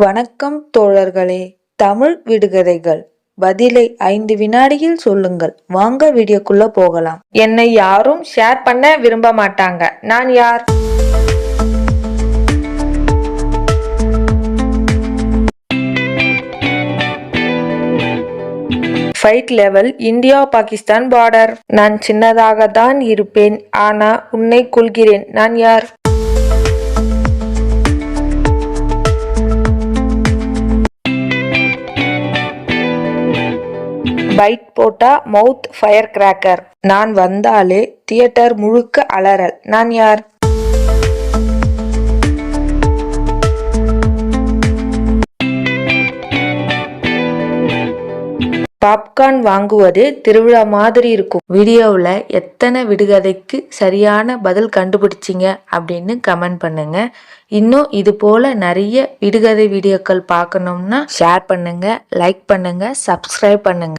வணக்கம் தோழர்களே. தமிழ் விடுகதைகள். பதிலை 5 வினாடியில் சொல்லுங்கள். வாங்க வீடியோக்குள்ள போகலாம். என்னை யாரும் ஷேர் பண்ண விரும்ப மாட்டாங்க. நான் யார்? Fight level India Pakistan border. நான் சின்னதாக தான் இருப்பேன், ஆனா உன்னை கொல்கிறேன். நான் யார்? பைட் போட்டா மவுத் ஃபயர் கிராக்கர். நான் வந்தாலே தியேட்டர் முழுக்க அலறல். நான் யார்? பாப்கார்ன் வாங்குவது திருவிழா மாதிரி இருக்கும். வீடியோவில் எத்தனை விடுகதைக்கு சரியான பதில் கண்டுபிடிச்சிங்க அப்படின்னு கமெண்ட் பண்ணுங்க. இன்னும் இது போல நிறைய விடுகதை வீடியோக்கள் பார்க்கணும்னா ஷேர் பண்ணுங்க, லைக் பண்ணுங்க, சப்ஸ்கிரைப் பண்ணுங்க.